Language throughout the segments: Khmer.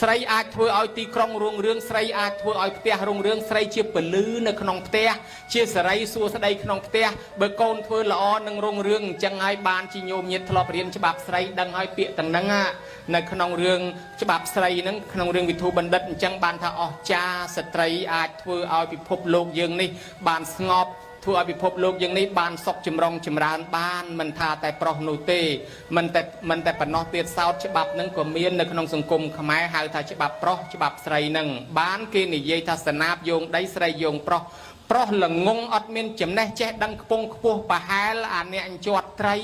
ស្រីអាចធ្វើឲ្យទីក្រុងរុងរឿងស្រីអាចធ្វើឲ្យផ្ទះរុងរឿងស្រីជាពលឺនៅក្នុងផ្ទះជាសេរីសួស្តីក្នុងផ្ទះបើកូនធ្វើល្អនឹងរុងរឿងអញ្ចឹងហើយបានជាញោមញាតធ្លាប់រៀនច្បាប់ស្រីដឹងហើយពាក្យទាំងហ្នឹងនៅក្នុងរឿងច្បាប់ស្រីហ្នឹងក្នុងរឿងវិធុបណ្ឌិតអញ្ចឹងបានថាអស្ចារ្យស្ត្រីអាចធ្វើឲ្យពិភពលោកយើងនេះបានស្ងប់ធ្វើឲ្យពិភពលោកយើងនេះបានសុខចម្រុងចម្រើនបានមិនថាតែប្រុសនោះទេមិនតែប៉ុណ្ណោះទៀតសោតច្បាប់ហ្នឹងក៏មាននៅក្នុងសង្គមខ្មែរហៅថាច្បាប់ប្រុសច្បាប់ស្រីហ្នឹងបានគេនិយាយថាសនាបយោងដីស្រីយោងប្រុសប្រុសល្ងងអត់មានចំណេះចេះដឹងខ្ពង់ខ្ពស់ប្រហែលអាអ្នកអញ្ជាត់ត្រី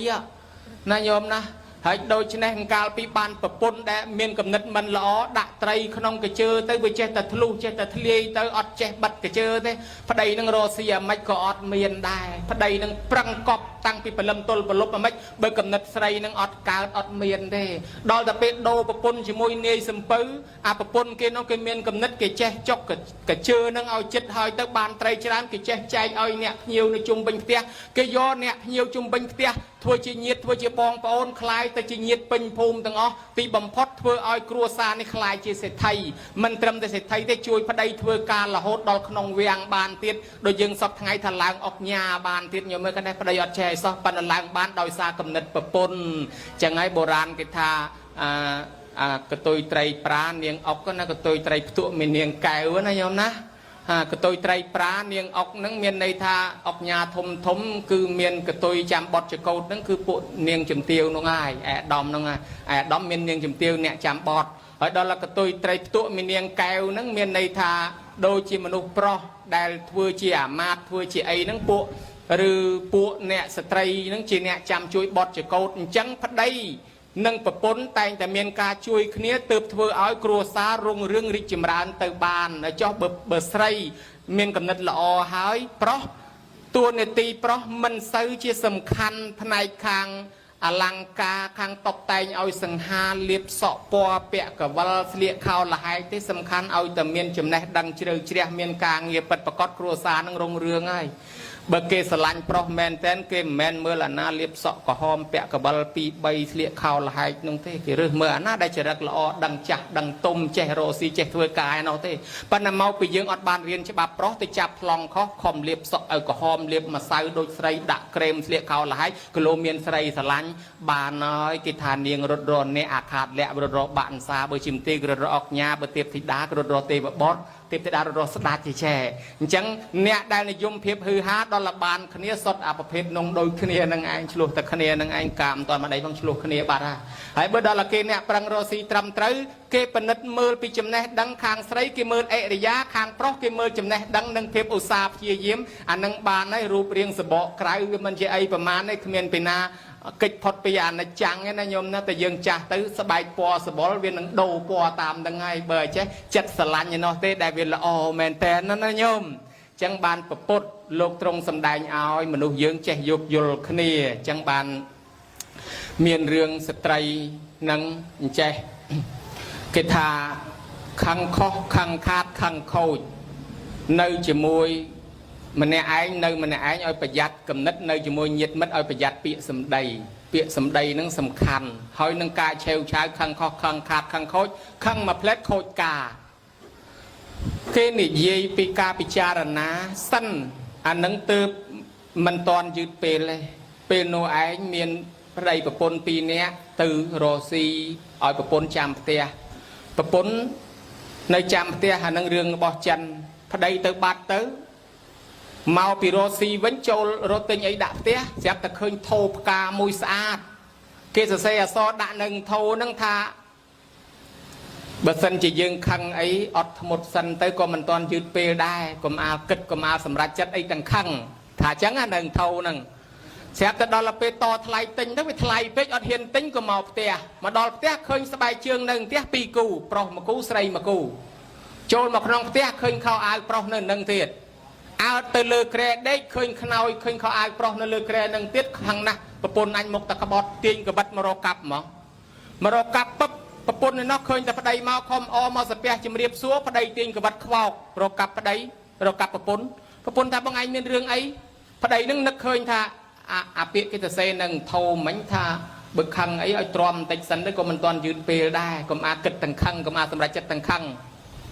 ណាញោមណាហើយដូច្នេះកាលពីបានប្រពន្ធដែលមានគំនិតមិនល្អដាក់ត្រីក្នុងកញ្ជើទៅវាចេះតែធ្លុះចេះតែធ្លាយទៅអត់ចេះបិទកញ្ជើទេប្តីនឹងរស់ស៊ីអាម៉េចក៏អត់មានដែរប្តីនឹងប្រឹងកប់តាំងពីព្រលឹមទល់ប្រលប់អាម៉េចបើគំនិតស្រីនឹងអត់កើតអត់មានទេដល់តែពេលដូរប្រពន្ធជាមួយនាយសំពៅអាប្រពន្ធគេនោះគេមានគំនិតគេចេះចុកកញ្ជើនឹងឲ្យចិត្តហើយទៅបានត្រីច្រើនគេចេះចែកឲ្យអ្នកភ្ញៀវនៅជុំវិញផ្ទះគេយកអ្នកភ្ញៀវជុំវិញផ្ទះធ្វើជាញាតិធ្វើជាបងប្អូនខ្លាយទៅជាញាតិពេញភូមិទាំងអស់ទីបំផុតធ្វើឲ្យគ្រួសារនេះខ្លាយជាសេដ្ឋីមិនត្រឹមតែសេដ្ឋីទេជួយប្តីធ្វើការរហូតដល់ក្នុងវាំងបានទៀតដូចយើងសពថ្ងៃថាឡើងអុកញ៉ាបានទៀតញោមមើលគាត់ប្តីអត់ចេះសោះប៉ុន្តែឡើងបានដោយសារគំនិតប្រពន្ធចឹងហើយបុរាណគេថាកតុយត្រីប្រានាងអុកណាកតុយត្រីផ្ទក់មាននាងកែវណាញោមណាកតុយត្រីប្រានាងអុកហ្នឹងមានន័យថាអុកញ៉ាធំធំគឺមានកតុយចាំបត់ចកោតហ្នឹងគឺពួកនាងជំទាវនោះហើយអាដាមហ្នឹងអាដាមមាននាងជំទាវអ្នកចាំបត់ហើយដល់កតុយត្រីផ្ទក់មាននាងកែវហ្នឹងមានន័យថាដូចជាមនុស្សប្រុសដែលធ្វើជាអាមាត្យធ្វើជាអីហ្នឹងពួកឬពួកអ្នកស្ត្រីហ្នឹងជាអ្នកចាំជួយបត់ចកោតអញ្ចឹងប្តីនិងប្រពន្ធតែងតែមានការជួយគ្នាទើបធ្វើឲ្យគ្រួសាររុងរឿងរីកចម្រើនទៅបានចុះបើស្រីមានគំនិតល្អហើយប្រុសតួនាទីប្រុសមិនសូវជាសំខាន់ផ្នែកខាងអលង្ការខាងតុបតែងឲ្យសង្ហាលាបសក់ពណ៌ពាក់កវលស្លៀកខោលហែកទេសំខាន់ឲ្យតែមានចំណេះដឹងជ្រៅជ្រះមានការងារពិតប្រាកដគ្រួសារនឹងរុងរឿងហើយបើគេស្រឡាញ់ប្រុសមែនតែនគេមិនមែនមើលអាណាលាបសក់ក្រហមពាក់កបិល2 3ស្លៀកខោលហែកនោះទេគេរើសមើលអាណាដែលចរិតល្អដឹងចាស់ដឹងទុំចេះរកស៊ីចេះធ្វើការឯនោះទេប៉ុន្តែមកពីយើងអត់បានរៀនច្បាប់ប្រុសទៅចាប់ប្លង់ខុសខំលាបសក់ឲ្យក្រហមលាបម្សៅដូចស្រីដាក់ក្រែមស្លៀកខោលហែកគីឡូមានស្រីស្រឡាញ់បានហើយគេថានាងរត់រអ្នកអាខាតលាក់រត់របាក់អន្សាបើជាមទីរត់រអុកញ៉ាបើទៀបធីតារត់រទេវបុត្រទេពធីតារត់ស្ដាច់ជាចែអញ្ចឹងអ្នកដែលនិយមភាពហឺហាដល់លបានគ្នាសុទ្ធអាប្រភេទនងដូចគ្នានឹងឯងឆ្លោះតែគ្នានឹងឯងកាមមិនតាន់មកដៃផងឆ្លោះគ្នាបាត់ហើយបើដល់គេអ្នកប្រឹងរកស៊ីត្រឹមត្រូវគេពិនិត្យមើលពីចំណេះដឹងខាងស្រីគេមើលអិរិយាខាងប្រុសគេមើលចំណេះដឹងនិងភាពឧស្សាហ៍ព្យាយាមអានឹងបានហើយរូបរាងសបកក្រៅវាមិនជាអីប្រមាណទេគ្មានពីណាកិច្ចផុតពីអនិច្ចំឯណាញោមណាតែយើងចាស់ទៅស្បែកពណ៌សបល់វានឹងដូរពណ៌តាមនឹងហើយបើចេះចិត្តស្រឡាញ់ឯនោះទេដែលវាល្អមែនតើណាញោមអញ្ចឹងបានប្រពុតលោកទ្រង់សម្ដែងឲ្យមនុស្សយើងចេះយោគយល់គ្នាអញ្ចឹងបានមានរឿងស្ត្រីនឹងអញ្ចេះគេថាខឹងខុសខឹងខាតខឹងខូចនៅជាមួយម្នាក់ឯងនៅម្នាក់ឯងឲ្យប្រយ័ត្នគំនិតនៅជាមួយញាតិមិត្តឲ្យប្រយ័ត្នពាក្យសម្ដីហ្នឹងសំខាន់ហើយនឹងការឆេវឆាវខឹងខុសខឹងខាតខឹងខូចខឹងមួយផ្លែតខូចការគេនិយាយពីការពិចារណាសិនអានឹងទើបមិនតាន់យឺតពេលទេពេលនោះឯងមានប្តីប្រពន្ធ2នាក់ទៅរកស៊ីឲ្យប្រពន្ធចាំផ្ទះប្រពន្ធនៅចាំផ្ទះអានឹងរឿងរបស់ចិនប្តីទៅបាត់ទៅមកពីរកស៊ីវិញចូលរត់ទិញអីដាក់ផ្ទះស្រាប់តែឃើញថោផ្កាមួយស្អាតគេសរសេរអក្សរដាក់នឹងថោហ្នឹងថាបើសិនជាយើងខឹងអីអត់ធ្មត់សិនទៅក៏មិនតាន់យឺតពេលដែរកុំអាលគិតកុំអាលសម្រេចចិត្តអីទាំងខឹងថាអញ្ចឹងណានឹងថោហ្នឹងស្រាប់តែដល់ពេលតថ្លៃទិញទៅវាថ្លៃពេកអត់ហ៊ានទិញក៏មកផ្ទះមកដល់ផ្ទះឃើញស្បែកជើងនៅផ្ទះ2គូប្រុស1គូស្រី1គូចូលមកក្នុងផ្ទះឃើញខោអាវប្រុសនៅនឹងទៀតអើទៅលើក្រែដេកឃើញខ្នើយឃើញខោអាវប្រុសនៅលើក្រែនឹងទៀតខាងណាស់ប្រពន្ធអញមកតែក្បត់ទាញក្បិតមករកកាប់មករកកាប់ពឹបប្រពន្ធនៅនោះឃើញតែប្តីមកខំអមកសាពះជំរាបសួរប្តីទាញក្បិតខ្វោករកកាប់ប្តីរកកាប់ប្រពន្ធថាបងឯងមានរឿងអីប្តីនឹងនឹកឃើញថាអាពាក្យគេទៅសេនឹងធោមិញថា บกขังไอ้ตรอมติดสันได้ก็มันตอนยืนเปลได้ก็มาเกิดตั้งขังก็มาสำหรับจัดตั้งขัง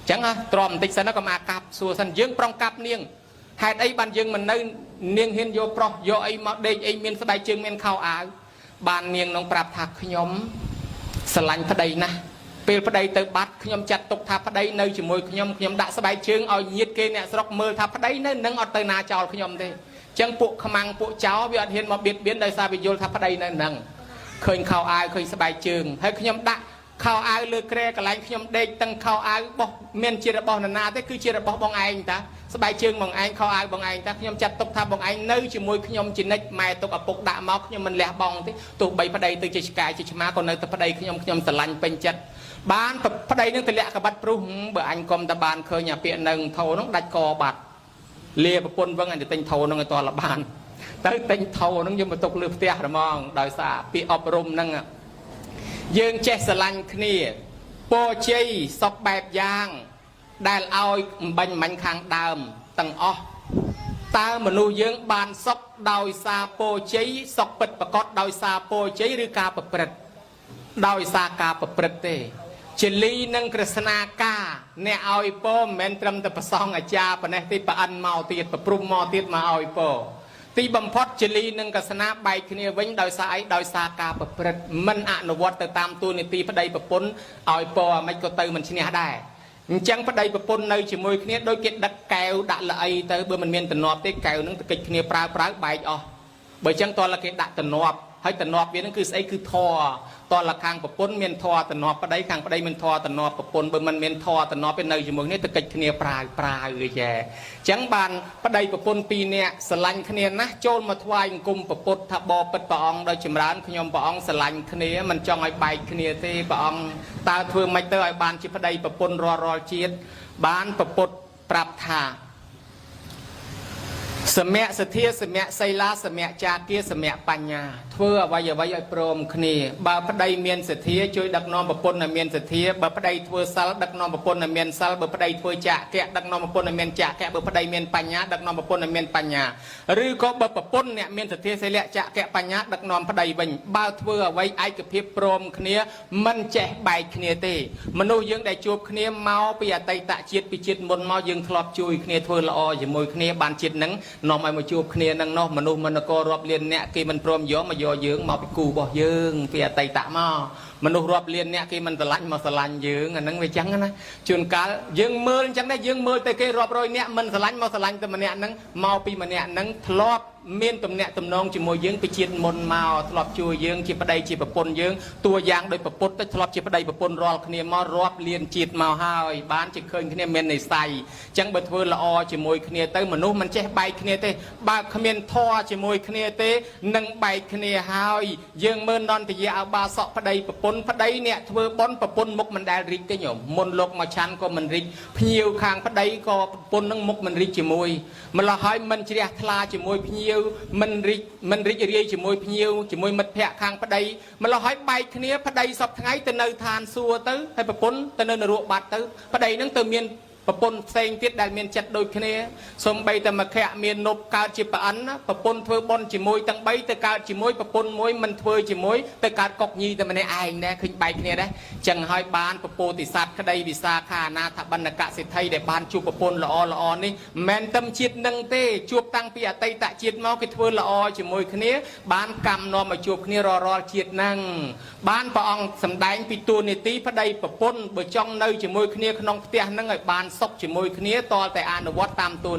จังอ่ะตรอมติดสันแล้วก็มากับสัวสันยืงปรองกับเนียงหายไอ้บันยืงมันเนียงเห็นโยปรโยไอ้มาเดยไอ้เมียนสบายจึงเมียนข้าวอาบานเนียงน้องปราบถักขยมสลันพระใดนะเปลพระใดเติบัดขยมจัดตกทับพระใดเนยจมวยขยมด่าสบายจึงเอาเยียดเกเนี่ยสรกมือทับพระใดเนยนังเอาเตนาจอลขยมเด้จังปุขมังปุเจ้าวิอัดเห็นมาเบียดเบียนโดยซาบิโยทับพระใดเนยนังเคยข้าวอายเคยสบายจึงให้ขยมด่าข้าวอายเลือกแกรกอะไรขยมเด็กตั้งข้าวอายบอกเมียนเจริญบอกนาแต่คือเจริญบอกบองไอ้ตาสบายจึงบองไอ้ข้าวอายบองไอ้ตาขยมจัดตกทับบองไอ้เนยจมวยขยมจินเนกไม่ตกอปุกด่ามอกขยมมันแหลกบองที่ตัวใบพระใดตัวจิตกายจิตชมาคนเนยแต่พระใดขยมสลันเป็นจัดบ้านพระใดนึงแต่เละกับบัดปรุงเบื่ออันกรมตะบานเคยอย่าเปลี่ยนหนึ่งเท่าน้องดัดคอบัดเลี้ยปนว่างอันจะเต็งเท่าน้องในตัวละบานแต่เต็งเท่าน้องยังมาตกเลือบเตี้ยระมองโดยสาปีอบรมนั่งอ่ะยืงเจสลันคณีโปชีสอบแบบยางได้เอาบัญญัติข้างดำตั้งอ้อตามนุยืงบานสอบโดยสาโปชีสอบปิดประกอบโดยสาโปชีหรือกาประพฤติโดยสากาประพฤติเจลีนังกฤษณากาเนี่ยเอาอีโปแมนตรมแต่ประซองอาจารย์ปนที่ปะอันเมาตีดปะปรุงเมาตีดมาเอาอีโปตีบำพดเจลีนังกฤษณาใบคืนนี้วิ่งโดยสายโดยสากาประพฤติมันอนุวัตแต่ตามตัวในตีพระใดประปนเอาอีโปไม่ก็เติมมันชนะได้จังพระใดประปนในจมูกคืนนี้โดยเกตดักแก้วดักละไอเตอเบอร์มันเมียนตนอบตีแก้วนึงตะกิดคืนนี้ปลาใบอ๋อเบอร์จังตอนละเกตดักตนอบให้ตนอบเวียนนั่นคือไอ้คือทอตอนละคางปะปนเมียนทอตนอบปะได้คางปะได้เมียนทอตนอบปะปนเบอร์มันเมียนทอตนอบเป็นในจมูกนี้ตะกิดคืนนี้ปลาแย่จังบานปะได้ปะปนปีเนี่ยสลันคืนนี้นะโจลมาทวายกุมปะปดทับบอปิดปะองโดยจำร้านขยมปะองสลันคืนนี้มันจ้องไอ้ใบคืนนี้ที่ปะองตาเทืองไม่เตอไอ้บานจิปะได้ปะปนรอเชียดบานปะปดปรับท่าสมัยสเทียสมัยไซลาสมัยจากเกียสมัยปัญญาเพื่อไว้ไอ้โปรมคณีบาพระใดเมียนสเทียช่วยดักนอมปะปนเมียนสเทียบาพระใดทัวซัลดักนอมปะปนเมียนซัลบาพระใดทัวจะแกะดักนอมปะปนเมียนจะแกะบาพระใดเมียนปัญญาดักนอมปะปนเมียนปัญญาหรือก็บาปะปนเนี่ยเมียนสเทียไซเลจะแกะปัญญาดักนอมพระใดบังบาเพื่อไว้ไอ้กับเพียบโปรมคณีมันแจกใบคณีเตมนุษย์ยังได้จูบคณีเมาปียไตตะจิตปีจิตมนเมายังทลอบจุยคณีทัวละออย่างมวยคณีบานจิตนังนอมไอ้มาจูบคณีนังนอมนุษย์มันก็รอบเรียนเนี่ยกีมันโปรมย้อมมาย่อเยื้องมาไปกูบ่เยื้องเปียไตตะมามนุษย์รอบเรียนเนี่ยกีมันสลันมาสลันเยื้องอันนั้นไปจังนะจุนกาเยื้องมือจังได้เยื้องมือแต่กีรอบรอยเนี่ยมันสลันมาสลันแต่มันเนี่ยนังเมาปีมันเนี่ยนังทลอบเมียนตำเนี่ยตำนองจิมวยเยื้องไปเชียนมนเมาทลอบจูเยื้องจีประเดจีประปนเยื้องตัวยางโดยประปนแต่ทลอบจีประเดประปนรอคเนียมารอบเรียนจีดมาห้ายบ้านจะเคยคเนียเมียนในใส่จังเบิดเวอร์ละอจิมวยคเนียเตมนุษย์มันแช่ใบคเนียเตบาขเมียนท่อจิมวยคเนียเตนังใบคเนียห้ายเยื้องเมินนอนแต่ยาบาสะประเดประปนประเดเนี่ยเวอร์บอนประปนมุกมันได้ริกก็หย่อมมนลกมาชันก็มันริกพิวคางประเดก็ปนนังมุกมันริกจิมวยมันละห้ายมันเจียทลาจิมวยพิวมันริเรียจมวยพิวจมวยมัดแพะคางพระใดมันเราให้ใบคเนี้ยพระใดสอบทั้งไงแต่เนยทานซัวตื้อให้ประปนแต่เนยนรัวบาดตื้อพระใดนั่งเติมเมียนประปนเซงติดได้เมียนจัดโดยคเนี้ยสมใบแต่มาแค่เมียนนบการจิปอันนะประปนเทอบอลจมวยตั้งใบแต่การจมวยประปนมวยมันเทอจมวยแต่การกอกยีแต่มันในไอ้เนี่ยขึ้นใบคเนี้ยได้จังให้บานประโปติสัตว์คดีวิสาขานาถบรรณกะสิทธิ์ไทยได้บานจูประปนละอนี่แมนตำจิตนังเต้จูบตั้งปีอัตตะจิตเมาคิดเทอละอจมวยคเนี้ยบานกำนอมาจูบคเนี้ยรอจิตนั่งบ้านปองสำแดงปีตูนิตีพระใดประปนเบอร์จ้องเนยจมวยคเนี้ยขนองเตี้ยนั่งไอ้บานซกจมวยคเนี้ยต่อแต่อนุวัตตามตัว